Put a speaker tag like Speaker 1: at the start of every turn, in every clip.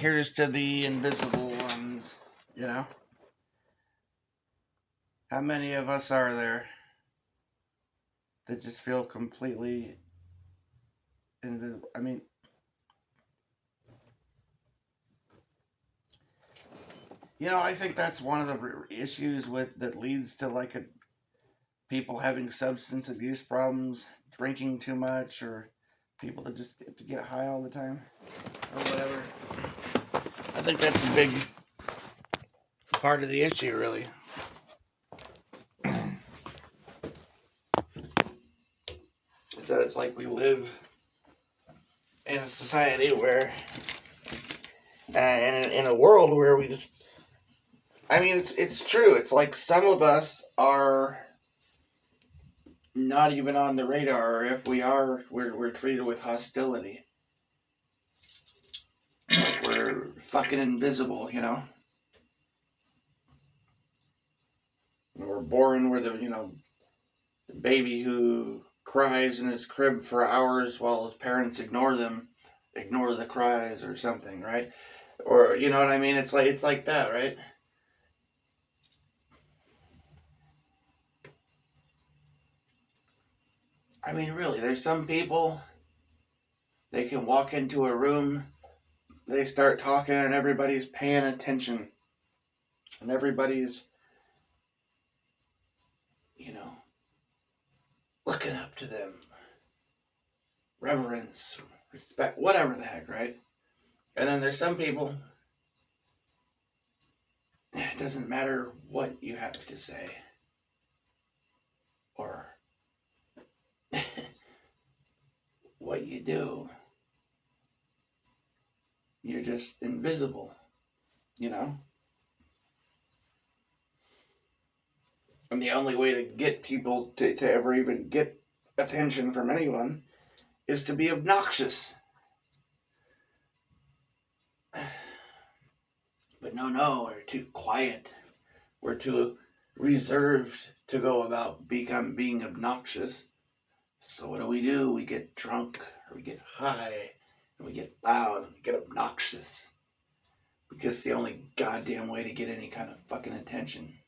Speaker 1: Here's to the invisible ones, you know? How many of us are there that just feel completely invisible? I mean, I think that's one of the issues that leads to people having substance abuse problems, drinking too much, or people that just have to get high all the time, or whatever. I think that's a big part of the issue, really. Is that it's like we live in a society where, in a world where we just, it's true. It's like some of us are not even on the radar, or if we are, we're treated with hostility. We're fucking invisible, We're born with the baby who cries in his crib for hours while his parents ignore the cries or something, right? Or, you know what I mean? It's like that, right? I mean, really, there's some people, they can walk into a room, they start talking, and everybody's paying attention. And everybody's, looking up to them. Reverence, respect, whatever the heck, right? And then there's some people, it doesn't matter what you have to say. Or what you do. You're just invisible, And the only way to get people to ever even get attention from anyone is to be obnoxious. But no, we're too quiet. We're too reserved to go about being obnoxious. So what do? We get drunk, or we get high, and we get loud, and we get obnoxious. Because it's the only goddamn way to get any kind of fucking attention.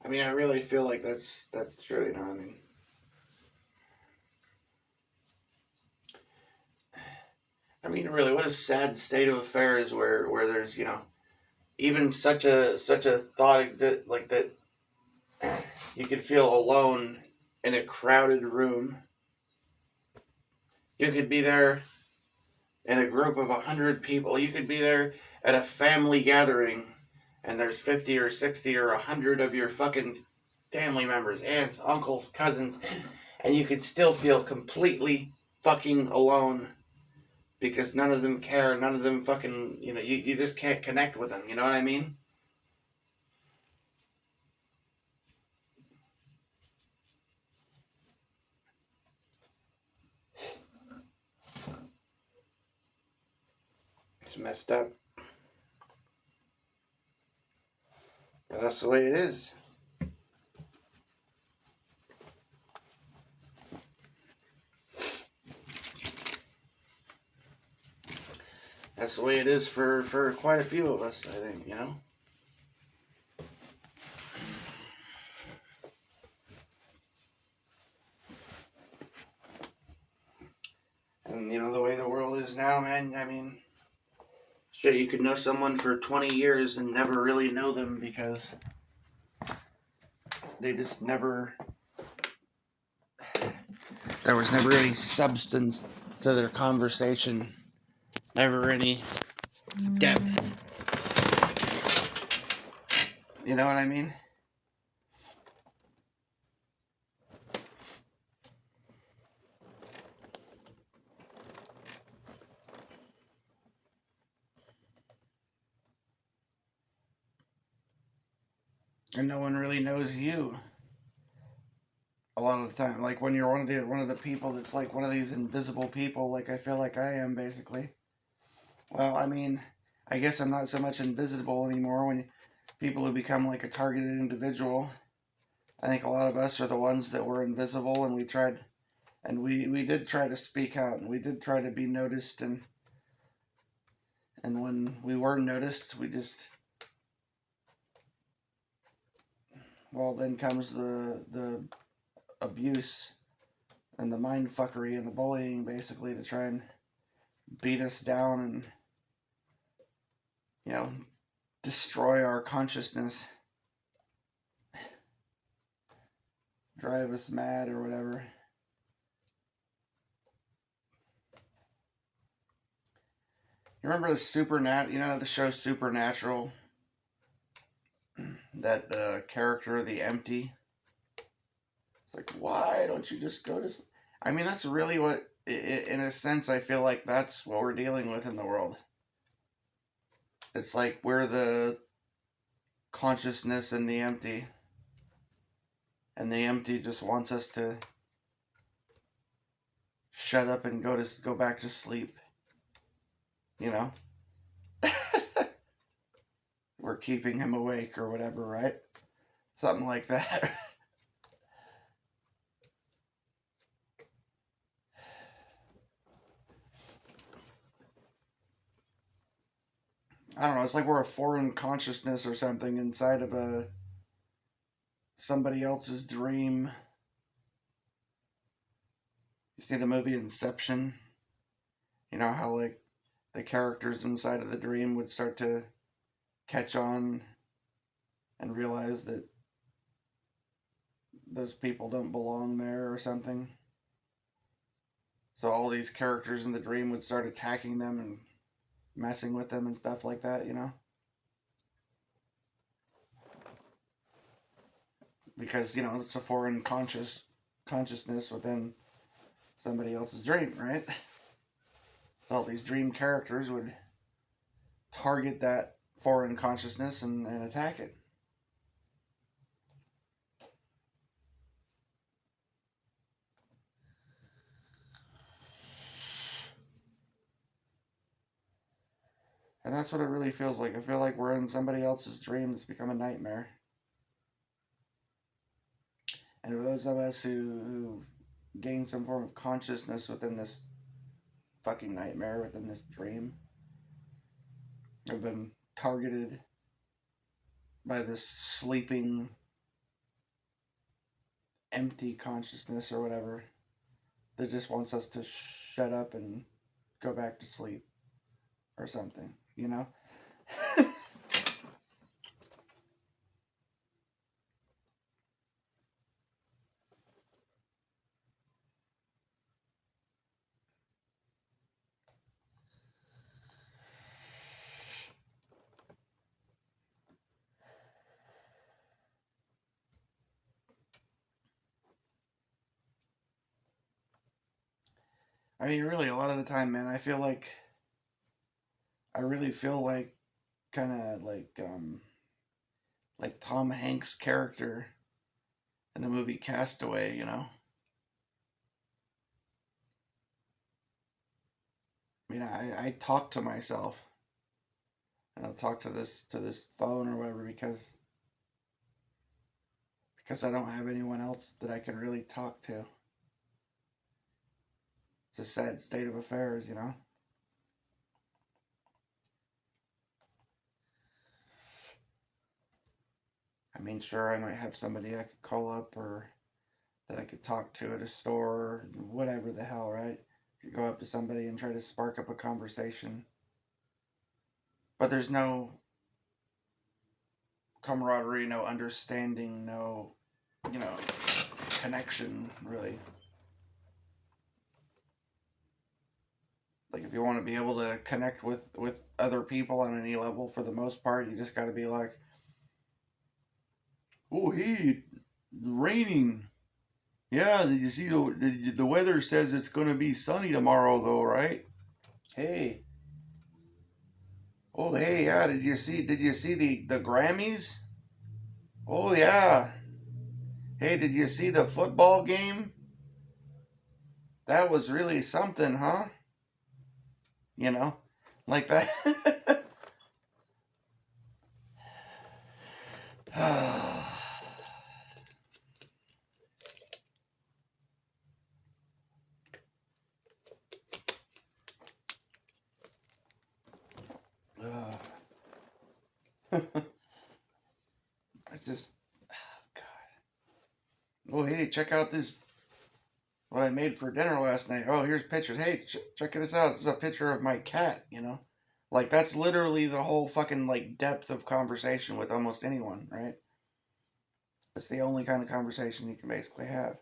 Speaker 1: I really feel like that's true, really, what a sad state of affairs where there's, even such a thought like that you could feel alone in a crowded room. You could be there in a group of 100 people. You could be there at a family gathering, and there's 50 or 60 or 100 of your fucking family members, aunts, uncles, cousins, and you could still feel completely fucking alone because none of them care, none of them fucking, you just can't connect with them, you know what I mean? It's messed up. But that's the way it is. That's the way it is for quite a few of us, I think, And, the way the world is now, man, shit, you could know someone for 20 years and never really know them because they just never... There was never any substance to their conversation. Never any depth. You know what I mean? And no one really knows you. a lot of the time. Like when you're one of the people that's like one of these invisible people, like I feel like I am basically. Well, I mean, I guess I'm not so much invisible anymore when people who become like a targeted individual. I think a lot of us are the ones that were invisible and we tried and we did try to speak out and we did try to be noticed and when we were noticed, we just well then comes the abuse and the mind fuckery and the bullying basically to try and beat us down and you know destroy our consciousness, drive us mad or whatever. You remember the show Supernatural? That character, the Empty. It's like, why don't you just go to? I mean, that's really what, in a sense, I feel like that's what we're dealing with in the world. It's like we're the consciousness in the empty, and the empty just wants us to shut up and go back to sleep. You know, we're keeping him awake or whatever, right? Something like that. I don't know. It's like we're a foreign consciousness or something inside of somebody else's dream. You see the movie Inception? You know how like the characters inside of the dream would start to catch on and realize that those people don't belong there or something. So all these characters in the dream would start attacking them and messing with them and stuff like that, you know? Because, it's a foreign consciousness within somebody else's dream, right? So all these dream characters would target that foreign consciousness and attack it. And that's what it really feels like. I feel like we're in somebody else's dream that's become a nightmare. And for those of us who gain some form of consciousness within this fucking nightmare, within this dream, have been targeted by this sleeping, empty consciousness or whatever that just wants us to shut up and go back to sleep or something, you know? I mean, really, a lot of the time, man, I really feel like kind of like Tom Hanks' character in the movie Castaway, you know? I mean, I talk to myself and I'll talk to this phone or whatever because I don't have anyone else that I can really talk to. It's a sad state of affairs, you know? I mean, sure, I might have somebody I could call up or that I could talk to at a store, whatever the hell, right? You go up to somebody and try to spark up a conversation. But there's no camaraderie, no understanding, no, you know, connection, really. Like, if you want to be able to connect with other people on any level, for the most part, you just got to be like, oh, hey, it's raining. Yeah, did you see the weather says it's going to be sunny tomorrow, though, right? Hey. Oh, hey, yeah, did you see the Grammys? Oh, yeah. Hey, did you see the football game? That was really something, huh? You know, like that. It's just, God. Oh, hey, check out this, what I made for dinner last night. Oh, here's pictures. Hey, check this out. This is a picture of my cat, you know? Like, that's literally the whole fucking, like, depth of conversation with almost anyone, right? It's the only kind of conversation you can basically have.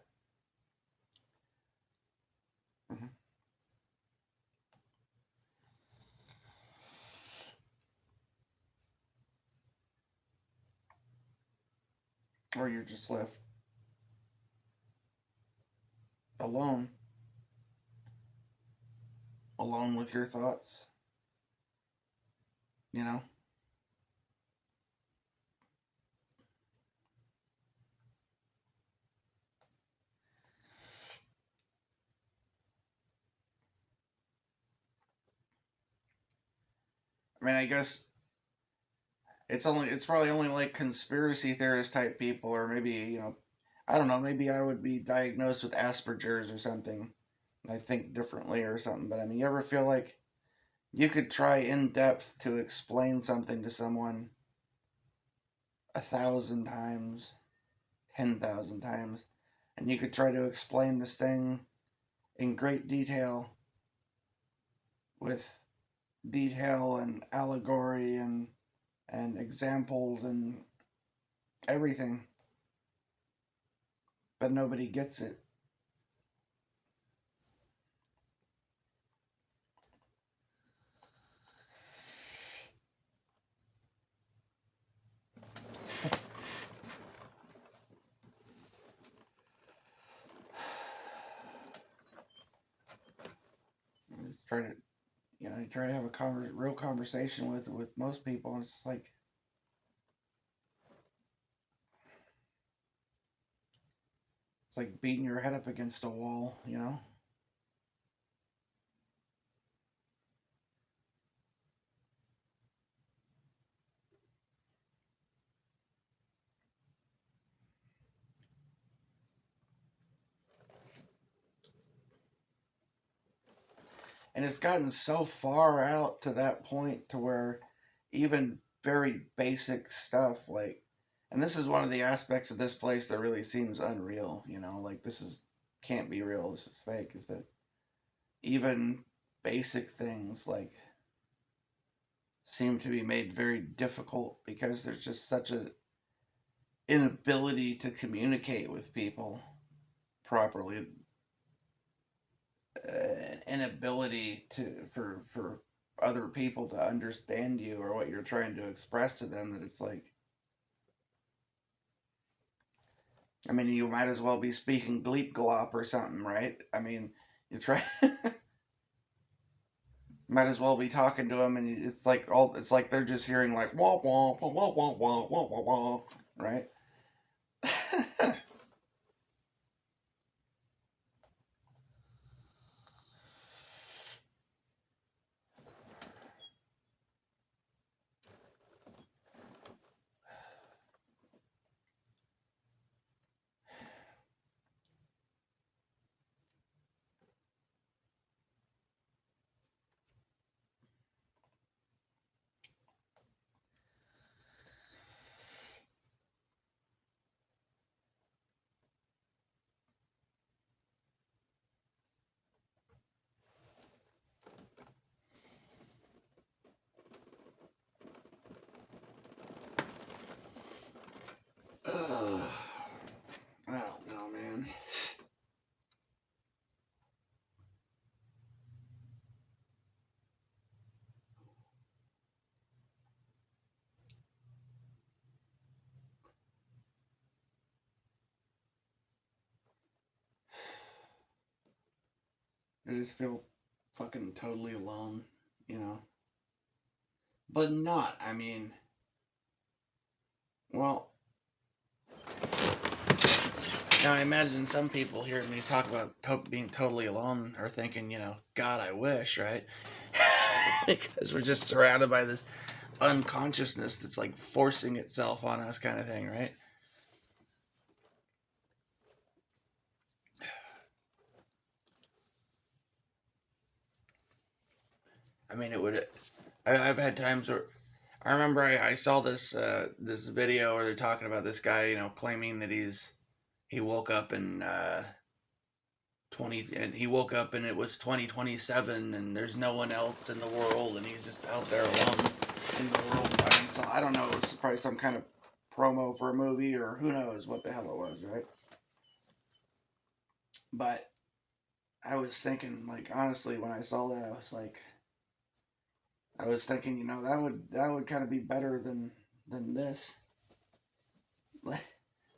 Speaker 1: Hmm. Or you're just left alone, alone with your thoughts, you know? I mean, I guess it's probably only like conspiracy theorist type people, or maybe, I don't know, maybe I would be diagnosed with Asperger's or something. I think differently or something. But I mean, you ever feel like you could try in depth to explain something to someone 1,000 times, 10,000 times, and you could try to explain this thing in great detail with detail and allegory and examples and everything, but nobody gets it. You just try to, you try to have a real conversation with most people, and it's just like, it's like beating your head up against a wall, you know. And it's gotten so far out to that point to where even very basic stuff like, and this is one of the aspects of this place that really seems unreal, like this is can't be real, this is fake, is that even basic things like seem to be made very difficult because there's just such an inability to communicate with people properly, an inability for other people to understand you or what you're trying to express to them, that it's like, I mean, you might as well be speaking bleep glop or something, right? I mean, you try might as well be talking to them, and it's like they're just hearing like wah wah wah wah wah wah wah wah wah, right? Ugh. I don't know, man. I just feel fucking totally alone, you know. But not. I mean, well, Now, I imagine some people hearing me talk about being totally alone are thinking, God, I wish, right? Because we're just surrounded by this unconsciousness that's like forcing itself on us, kind of thing, right? I mean, it would. I've had times where I remember I saw this video where they're talking about this guy, claiming that he woke up in 20 and he woke up and it was 2027 and there's no one else in the world and he's just out there alone in the world. I mean, so I don't know. It was probably some kind of promo for a movie or who knows what the hell it was, right? But I was thinking, like, honestly, when I saw that, I was thinking, that would kind of be better than this,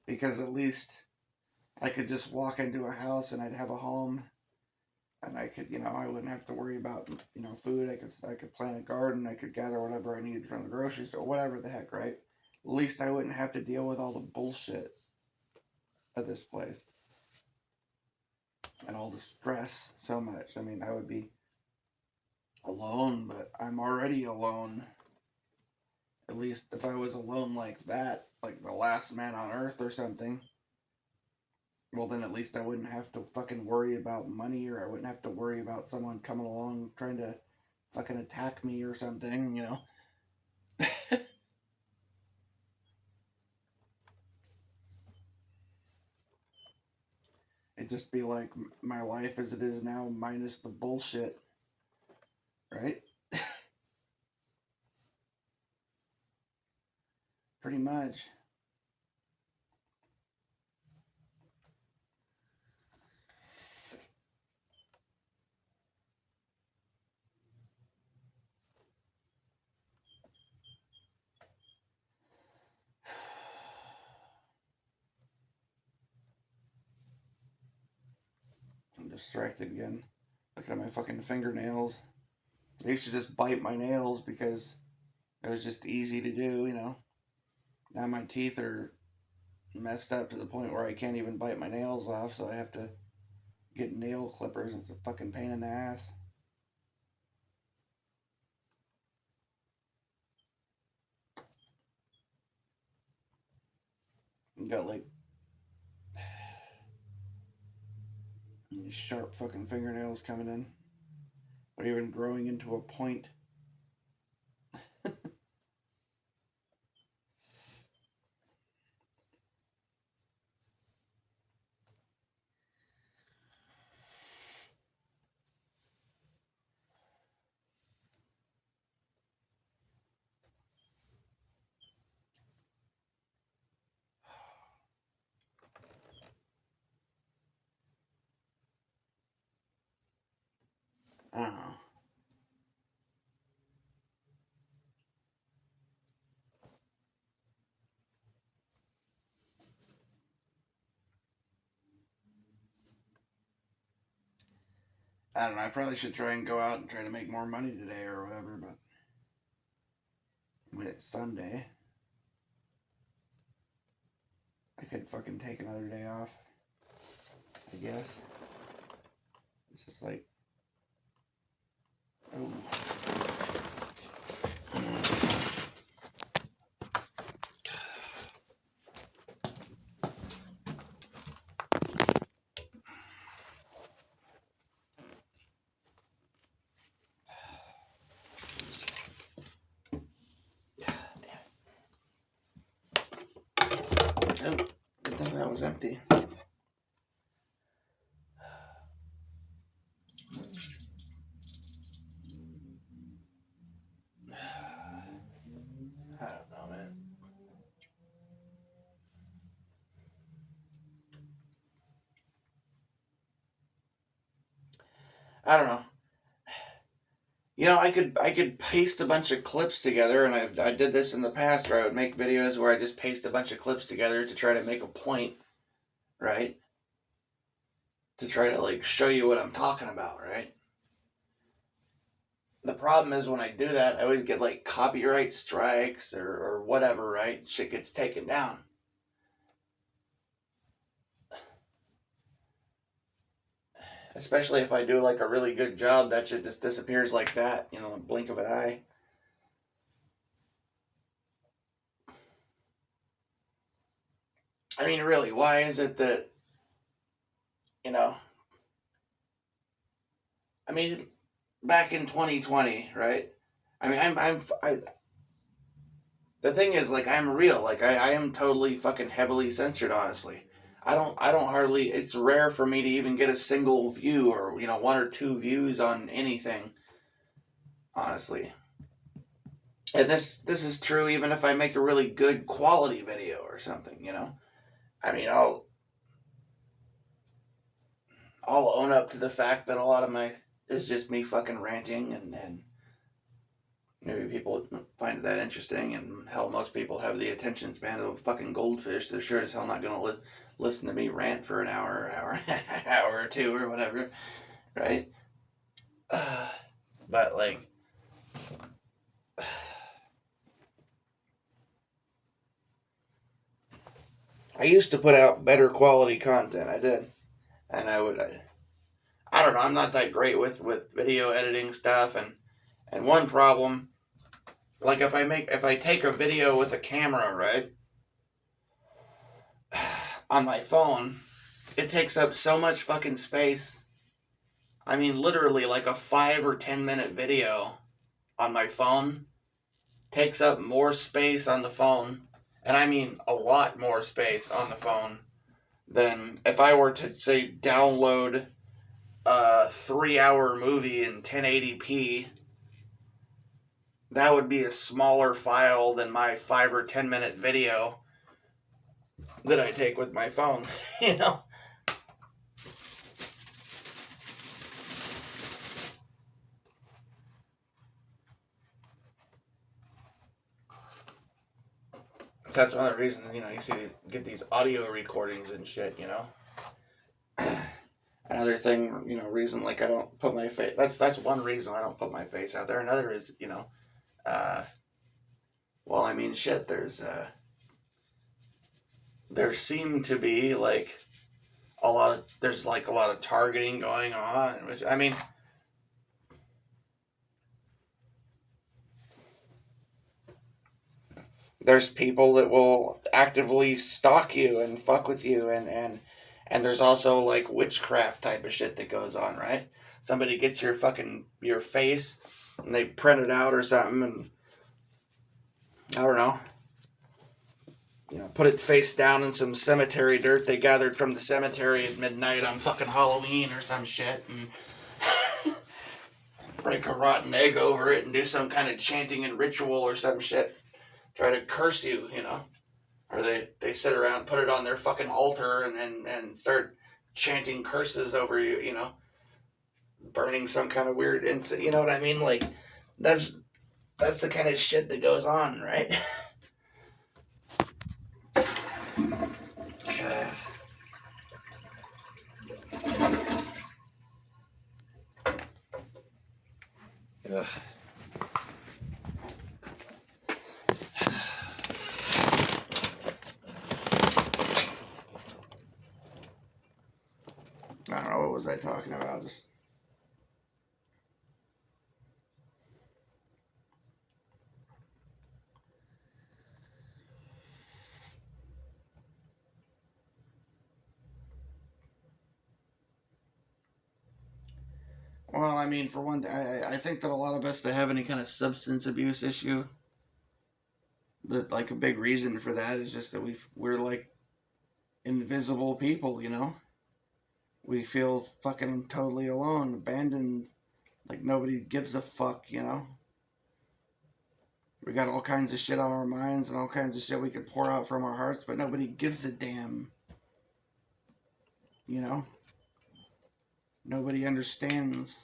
Speaker 1: because at least I could just walk into a house and I'd have a home, and I could, I wouldn't have to worry about, food. I could plant a garden. I could gather whatever I needed from the grocery store, whatever the heck, right? At least I wouldn't have to deal with all the bullshit of this place and all the stress so much. I mean, I would be alone, but I'm already alone. At least if I was alone like that, like the last man on earth or something, well, then at least I wouldn't have to fucking worry about money, or I wouldn't have to worry about someone coming along trying to fucking attack me or something. It'd just be like my life as it is now, minus the bullshit, right? Pretty much. I'm distracted again. Looking at my fucking fingernails. I used to just bite my nails because it was just easy to do. Now my teeth are messed up to the point where I can't even bite my nails off, so I have to get nail clippers, and it's a fucking pain in the ass. You got like these sharp fucking fingernails coming in. They're even growing into a point. I don't know. I don't know. I probably should try and go out and try to make more money today or whatever, but when it's Sunday, I could fucking take another day off, I guess. It's just like, oh. Oh, good thing that was empty. I don't know, man. I don't know. I could paste a bunch of clips together, and I did this in the past where I would make videos where I just paste a bunch of clips together to try to make a point, right? To try to like show you what I'm talking about, right? The problem is when I do that, I always get like copyright strikes or whatever, right? Shit gets taken down. Especially if I do like a really good job, that shit just disappears like that, in a blink of an eye. I mean, really, why is it that, you know, I mean, back in 2020, right? I mean, the thing is, like, I'm real. Like, I am totally fucking heavily censored, honestly. I don't hardly, it's rare for me to even get a single view or, one or two views on anything, honestly. And this is true even if I make a really good quality video or something. I mean, I'll own up to the fact that a lot of my is just me fucking ranting, and maybe people find it that interesting, and hell, most people have the attention span of a fucking goldfish. They're sure as hell not gonna listen to me rant for an hour, hour or two or whatever, right? But like, I used to put out better quality content. I did, and I don't know. I'm not that great with video editing stuff, and one problem, like if I take a video with a camera, right, on my phone, it takes up so much fucking space. I mean, literally, like a 5 or 10 minute video on my phone takes up more space on the phone, and I mean a lot more space on the phone than if I were to say download a 3 hour movie in 1080p. That would be a smaller file than my 5 or 10 minute video that I take with my phone. you know. That's one of the reasons, you get these audio recordings and shit. Another thing, reason like I don't put my face. That's one reason I don't put my face out there. Another is, uh, well, I mean, shit. There seem to be like there's like a lot of targeting going on, which I mean, there's people that will actively stalk you and fuck with you, and there's also like witchcraft type of shit that goes on, right? Somebody gets your face and they print it out or something, and I don't know, put it face down in some cemetery dirt they gathered from the cemetery at midnight on fucking Halloween or some shit, and break a rotten egg over it and do some kind of chanting and ritual or some shit. Try to curse you. Or they sit around, put it on their fucking altar, and start chanting curses over you, burning some kind of weird incense. You know what I mean? Like, that's the kind of shit that goes on, right? Ugh. I don't know, what was I talking about? Well, I mean, for one thing, I think that a lot of us that have any kind of substance abuse issue, that like a big reason for that is just that we're like invisible people. We feel fucking totally alone, abandoned, like nobody gives a fuck. We got all kinds of shit on our minds and all kinds of shit we could pour out from our hearts, but nobody gives a damn. You know? Nobody understands.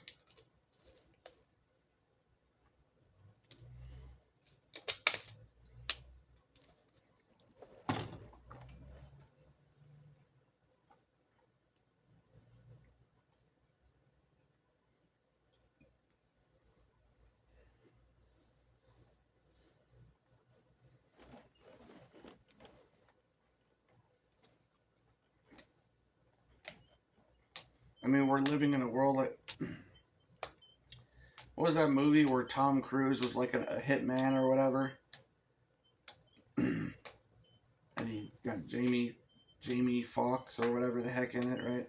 Speaker 1: I mean, we're living in a world like, what was that movie where Tom Cruise was like a hitman or whatever? And he got Jamie Foxx or whatever the heck in it, right?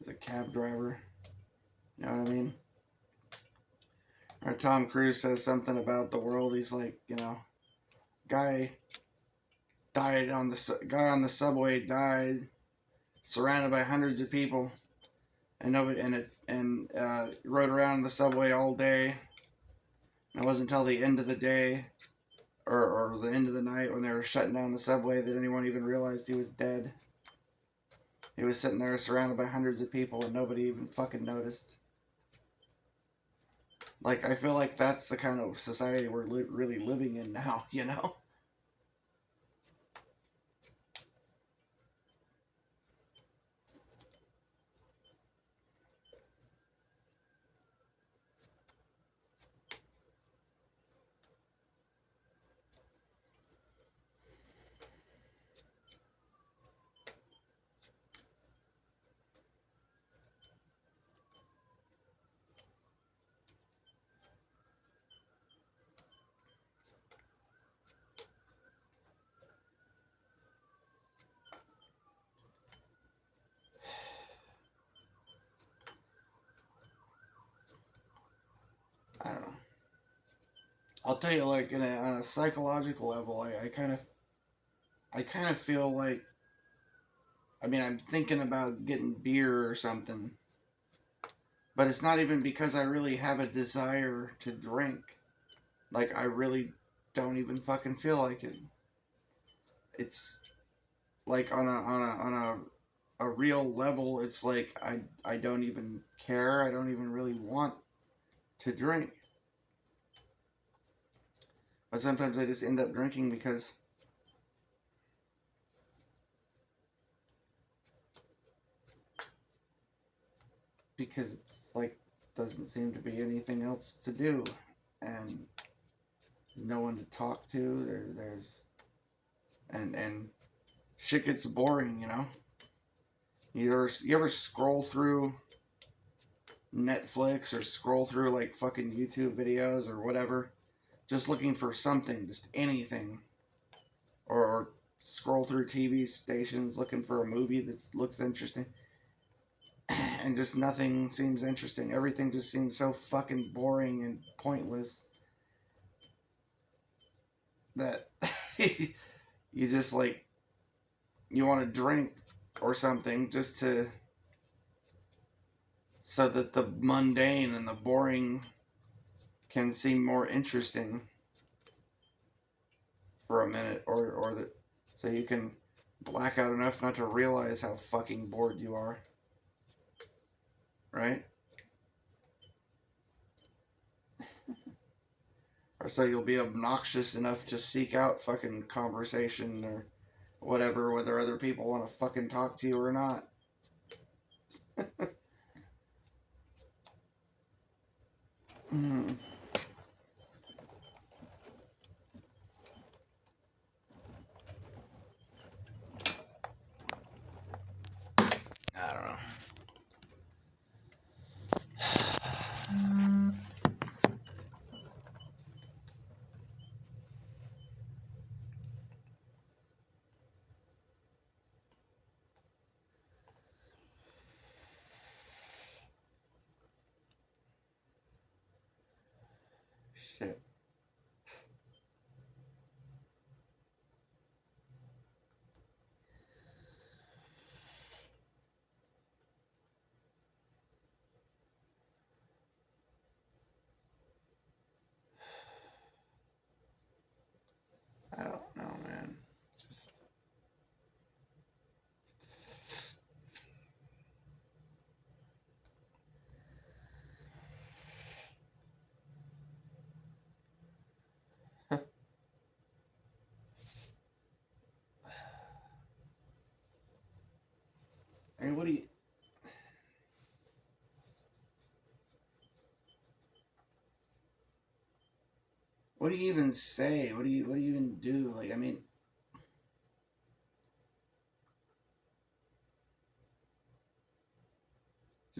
Speaker 1: As a cab driver. You know what I mean? Or Tom Cruise says something about the world. He's like, you know, guy on the subway died, surrounded by hundreds of people, and nobody rode around the subway all day. And it wasn't until the end of the day, or the end of the night when they were shutting down the subway, that anyone even realized he was dead. He was sitting there surrounded by hundreds of people, and nobody even fucking noticed. Like, I feel like that's the kind of society we're really living in now, you know? I don't know. I'll tell you, like, on a psychological level, I kind of feel like, I mean, I'm thinking about getting beer or something, but it's not even because I really have a desire to drink. Like, I really don't even fucking feel like it. It's like on a real level, it's like I don't even care. I don't even really want to drink. But sometimes I just end up drinking because it's like doesn't seem to be anything else to do, and there's no one to talk to. There's and shit gets boring, you know. You ever scroll through Netflix or scroll through like fucking YouTube videos or whatever, just looking for something, just anything, or scroll through TV stations looking for a movie that looks interesting, and just nothing seems interesting. Everything just seems so fucking boring and pointless that you just like you want to drink or something just to so that the mundane and the boring can seem more interesting for a minute, or that so you can black out enough not to realize how fucking bored you are, right? Or so you'll be obnoxious enough to seek out fucking conversation or whatever, whether other people want to fucking talk to you or not. Mm. I don't know. Shit. I don't know, man. Just, I mean, what do you even say? What do you even do? Like, I mean,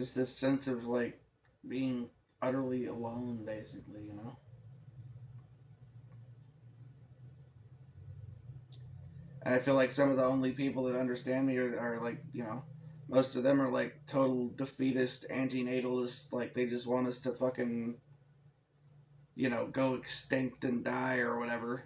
Speaker 1: Just this sense of like being utterly alone, basically, you know? And I feel like some of the only people that understand me are like, you know, most of them are like total defeatist, anti-natalists. Like they just want us to fucking, you know, go extinct and die or whatever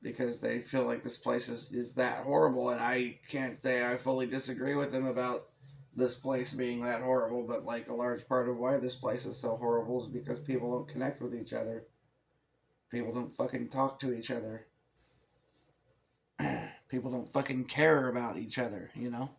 Speaker 1: because they feel like this place is that horrible. And I can't say I fully disagree with them about this place being that horrible, but like a large part of why this place is so horrible is because people don't connect with each other. People don't fucking talk to each other. People don't fucking care about each other, you know?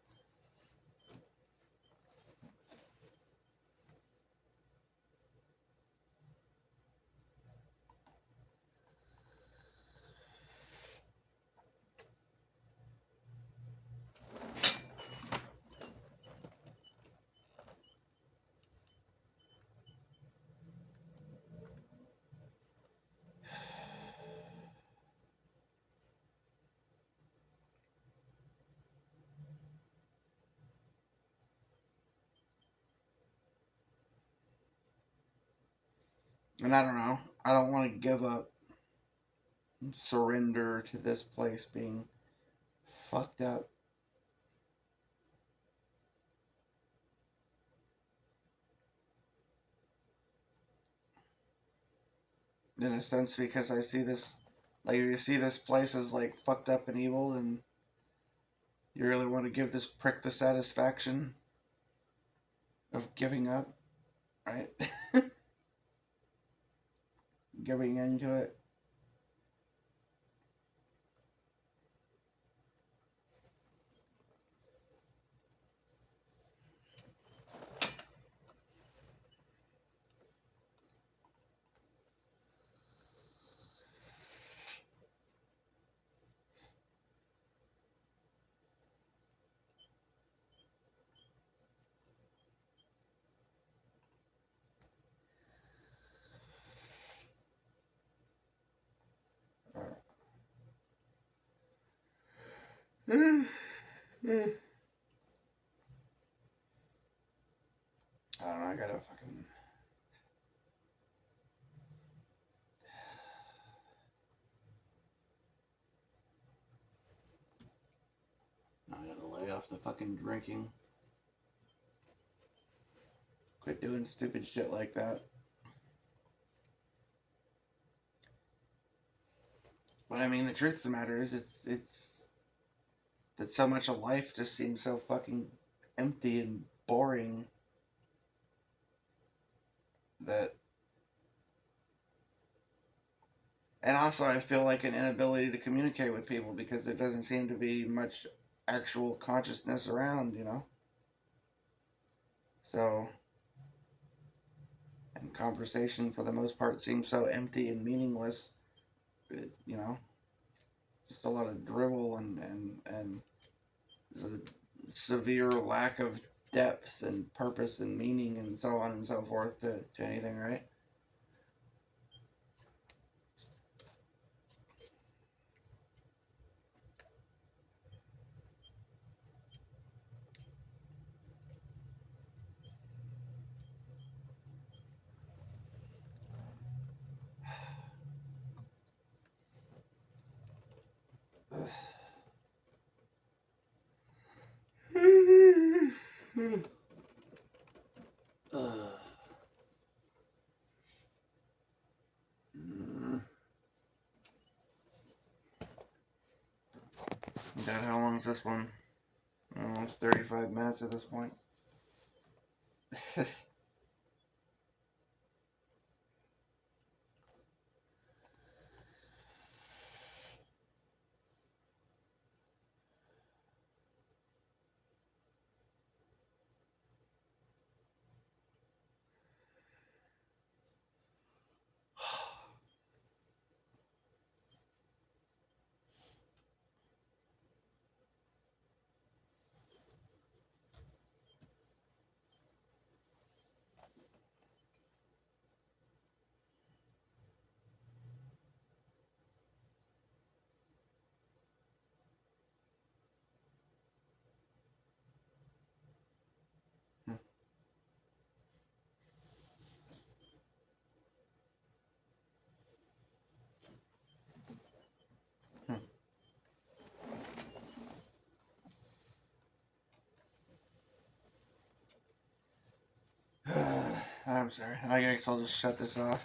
Speaker 1: And I don't know. I don't want to give up, surrender to this place being fucked up. In a sense, because I see this, like, you see this place as like fucked up and evil, and you really want to give this prick the satisfaction of giving up, right? Giving into it. I don't know. I gotta fucking. I gotta lay off the fucking drinking. Quit doing stupid shit like that. But I mean, the truth of the matter is, it's that so much of life just seems so fucking empty and boring that. And also, I feel like an inability to communicate with people because there doesn't seem to be much actual consciousness around, you know? So, and conversation for the most part seems so empty and meaningless. You know, just a lot of drivel and a severe lack of depth and purpose and meaning and so on and so forth to anything, right? God, how long is this one? Almost 35 minutes at this point. I'm sorry. I guess I'll just shut this off.